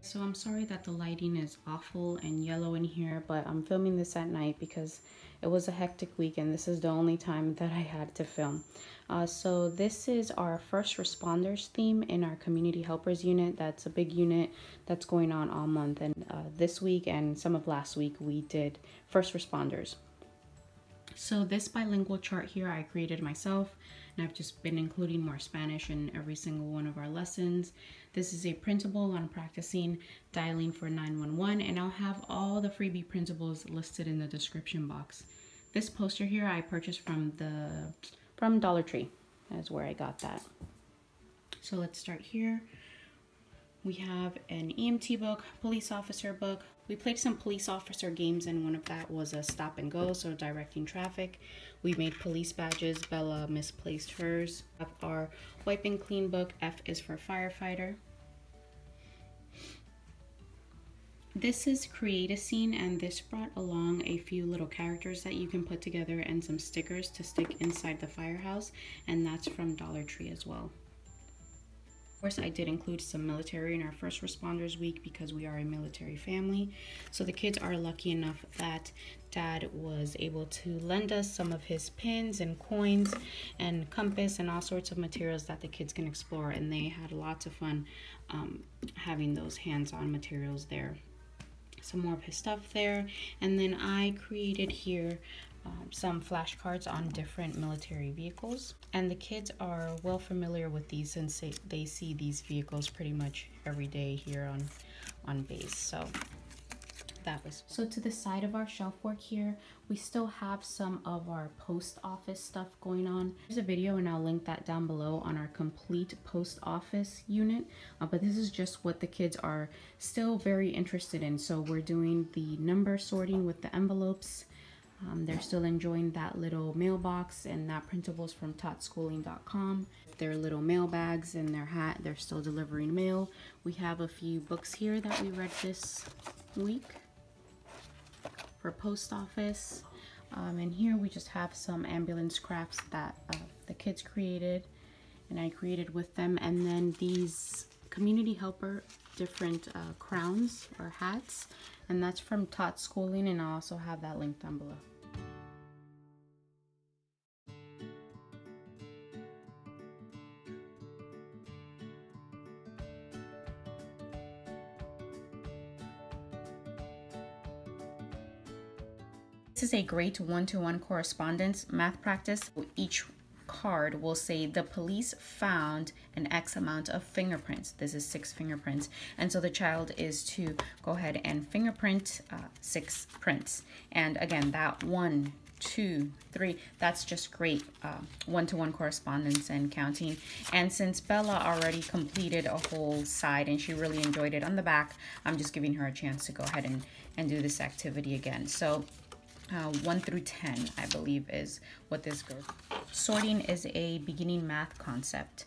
So I'm sorry that the lighting is awful and yellow in here, but I'm filming this at night because it was a hectic week and this is the only time that I had to film. So this is our first responders theme in our community helpers unit. That's a big unit that's going on all month, and this week and some of last week we did first responders. So this bilingual chart here I created myself, and I've just been including more Spanish in every single one of our lessons. This is a printable on practicing dialing for 911, and I'll have all the freebie printables listed in the description box. This poster here I purchased from Dollar Tree. That's where I got that. So let's start here. We have an EMT book, police officer book. We played some police officer games, and one of that was a stop and go, so directing traffic. We made police badges. Bella misplaced hers. We have our wipe and clean book. F is for firefighter. This is create a scene, and this brought along a few little characters that you can put together and some stickers to stick inside the firehouse, and that's from Dollar Tree as well. Of course, I did include some military in our first responders week because we are a military family. So the kids are lucky enough that Dad was able to lend us some of his pins and coins and compass and all sorts of materials that the kids can explore, and they had lots of fun having those hands-on materials there. Some more of his stuff there, and then I created here some flashcards on different military vehicles, and the kids are well familiar with these since they see these vehicles pretty much every day here on base. So that was so. To the side of our shelf work here, we still have some of our post office stuff going on. There's a video and I'll link that down below on our complete post office unit, but this is just what the kids are still very interested in. So we're doing the number sorting with the envelopes. They're still enjoying that little mailbox and that printables from totschooling.com. Their little mail bags and their hat, they're still delivering mail. We have a few books here that we read this week for post office. And here we just have some ambulance crafts that the kids created and I created with them. And then these community helper different crowns or hats, and that's from Tot Schooling, and I'll also have that link down below. This is a great one-to-one correspondence math practice. Each card will say the police found an X amount of fingerprints. This is 6 fingerprints, and so the child is to go ahead and fingerprint 6 prints. And again, that 1, 2, 3, that's just great one-to-one correspondence and counting. And since Bella already completed a whole side and she really enjoyed it on the back, I'm just giving her a chance to go ahead and do this activity again. So 1 through 10, I believe, is what this goes. Sorting is a beginning math concept.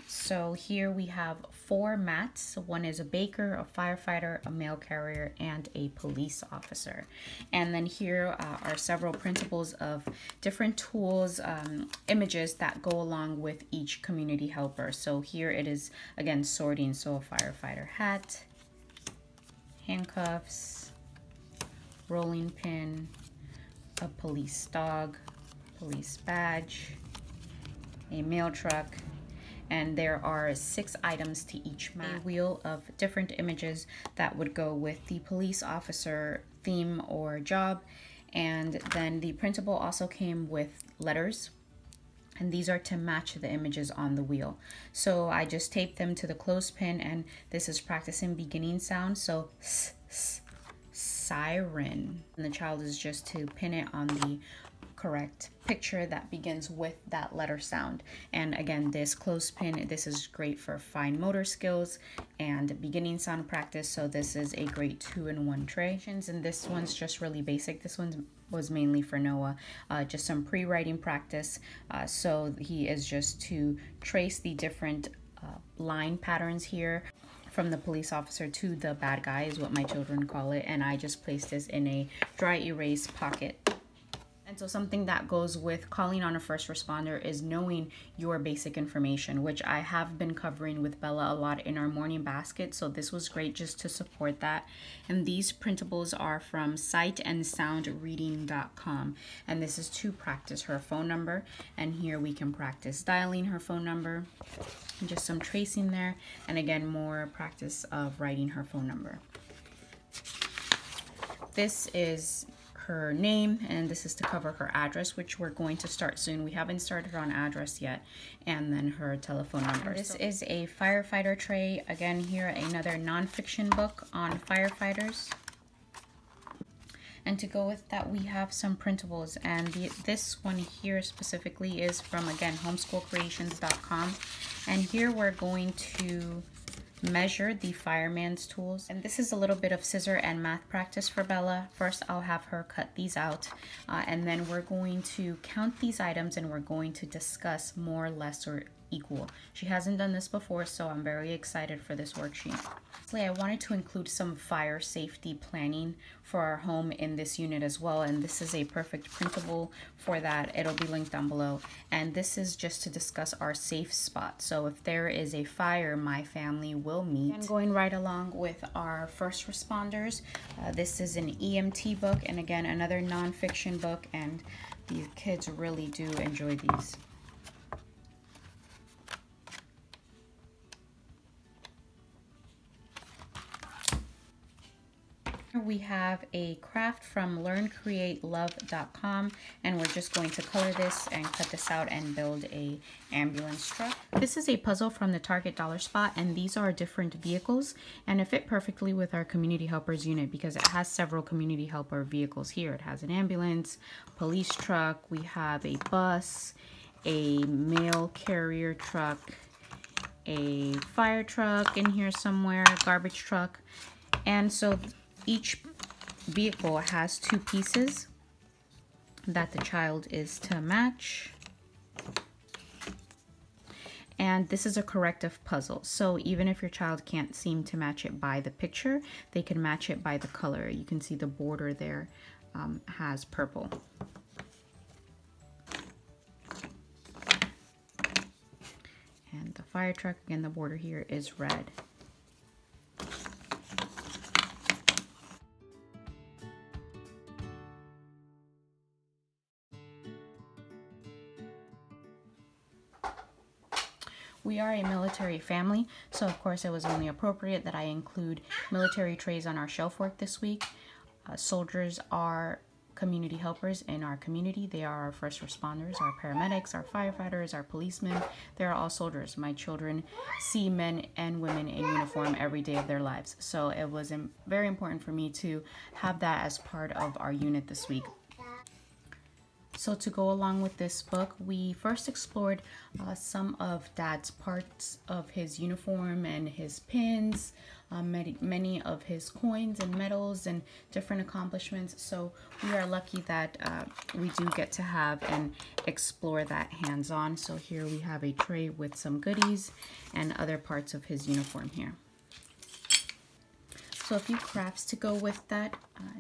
So here we have 4 mats. One is a baker, a firefighter, a mail carrier, and a police officer. And then here are several printables of different tools, images that go along with each community helper. So here it is, again, sorting. So a firefighter hat, handcuffs, rolling pin, a police dog, police badge, a mail truck, and there are 6 items to each mat. A wheel of different images that would go with the police officer theme or job, and then the printable also came with letters, and these are to match the images on the wheel. So I just taped them to the clothespin, and this is practicing beginning sound. So s, s, siren, and the child is just to pin it on the correct picture that begins with that letter sound. And again, this clothespin, this is great for fine motor skills and beginning sound practice. So this is a great 2-in-1 tray, and this one's just really basic. This one was mainly for Noah, just some pre-writing practice. So he is just to trace the different line patterns here. From the police officer to the bad guy is what my children call it, and I just placed this in a dry erase pocket. And And so something that goes with calling on a first responder is knowing your basic information, which I have been covering with Bella a lot in our morning basket. So this was great just to support that. And these printables are from sightandsoundreading.com. And this is to practice her phone number. And here we can practice dialing her phone number, and just some tracing there. And again, more practice of writing her phone number. This is her name, and this is to cover her address, which we're going to start soon. We haven't started on address yet. And then her telephone number. And this is a Firefighter tray. Again, here another nonfiction book on firefighters. And to go with that, we have some printables, and this one here specifically is from, again, homeschoolcreations.com. And here we're going to measure the fireman's tools, and this is a little bit of scissor and math practice for Bella. First, I'll have her cut these out, and then we're going to count these items, and we're going to discuss more, less, or equal. She hasn't done this before, so I'm very excited for this worksheet. Lastly, I wanted to include some fire safety planning for our home in this unit as well, and this is a perfect printable for that. It'll be linked down below, and this is just to discuss our safe spot. So if there is a fire, my family will meet. And going right along with our first responders, this is an EMT book, and again, another nonfiction book, and these kids really do enjoy these. We have a craft from learncreatelove.com, and we're just going to color this and cut this out and build a ambulance truck. This is a puzzle from the Target Dollar Spot, and these are different vehicles, and it fit perfectly with our community helpers unit because it has several community helper vehicles here. It has an ambulance, police truck, we have a bus, a mail carrier truck, a fire truck in here somewhere, garbage truck, and so each vehicle has two pieces that the child is to match. And this is a corrective puzzle. So even if your child can't seem to match it by the picture, they can match it by the color. You can see the border there has purple. And the fire truck, again, the border here is red. We are a military family, so of course it was only appropriate that I include military trays on our shelf work this week. Soldiers are community helpers in our community. They are our first responders, our paramedics, our firefighters, our policemen. They're all soldiers. My children see men and women in uniform every day of their lives. So it was very important for me to have that as part of our unit this week. So to go along with this book, we first explored some of Dad's parts of his uniform and his pins, many of his coins and medals and different accomplishments. So we are lucky that we do get to have and explore that hands-on. So here we have a tray with some goodies and other parts of his uniform here. So a few crafts to go with that.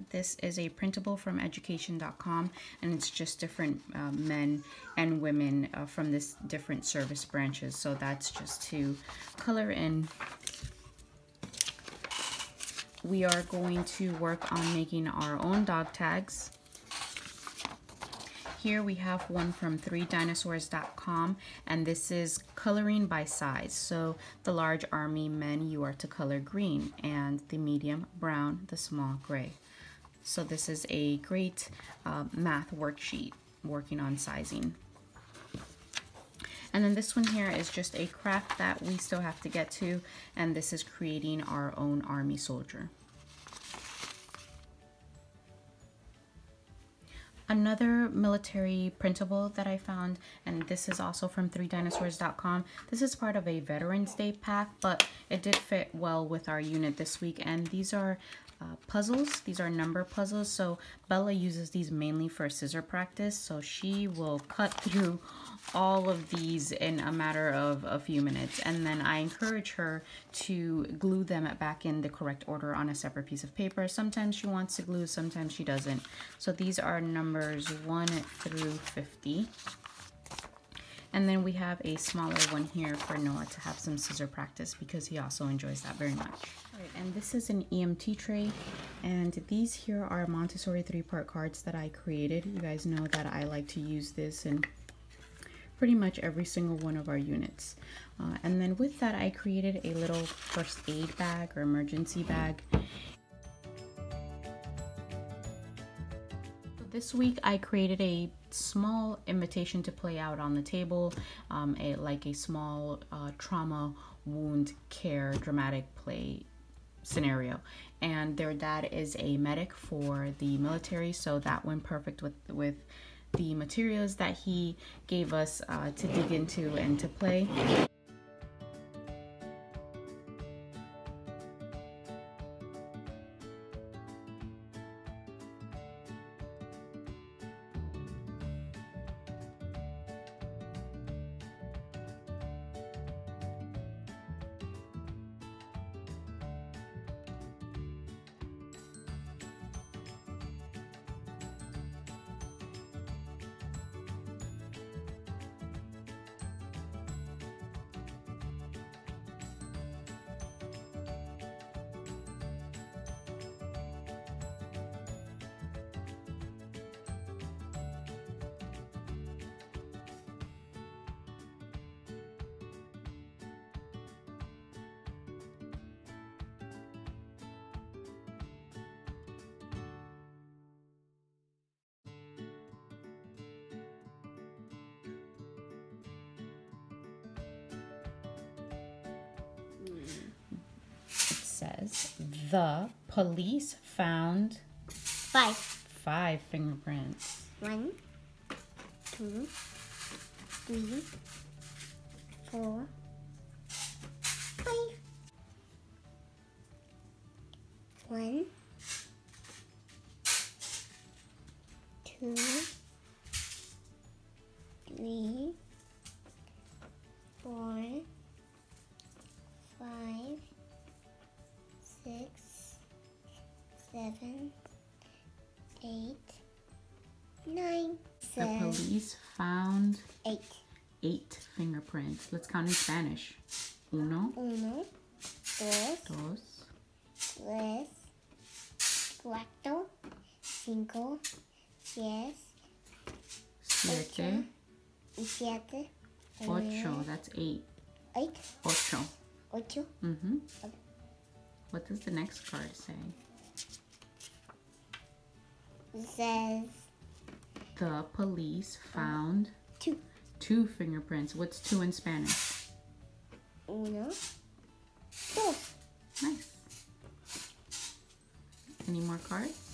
This is a printable from education.com, and it's just different men and women from this different service branches. So that's just to color in. We are going to work on making our own dog tags. Here we have one from 3dinosaurs.com, and this is coloring by size. So the large army men, you are to color green, and the medium brown, the small gray. So this is a great math worksheet working on sizing. And then this one here is just a craft that we still have to get to, and this is creating our own army soldier. Another military printable that I found, and this is also from 3dinosaurs.com. This is part of a Veterans Day pack, but it did fit well with our unit this week. And these are puzzles. These are number puzzles. So Bella uses these mainly for scissor practice. So she will cut through all of these in a matter of a few minutes. And then I encourage her to glue them back in the correct order on a separate piece of paper. Sometimes she wants to glue, sometimes she doesn't. So these are numbers 1 through 50. And then we have a smaller one here for Noah to have some scissor practice because he also enjoys that very much. All right, and this is an EMT tray, and these here are Montessori 3-part cards that I created. You guys know that I like to use this in pretty much every single one of our units. And then with that, I created a little first aid bag or emergency bag. This week I created a small invitation to play out on the table, like a small trauma wound care dramatic play scenario. And their dad is a medic for the military, so that went perfect with the materials that he gave us to dig into and to play. Says the police found 5 fingerprints. 1, 2, 3, 4, 5. 1, 2, 3, 4, 5, 6, 7, 8, 9. The police found 8 fingerprints. Let's count in Spanish. 1, 1, 2, 3, 4, 5, 6, 7, 7, 8. That's 8. 8. 8. What does the next card say? It says the police found 2 fingerprints. What's 2 in Spanish? 1, 2. Nice. Any more cards?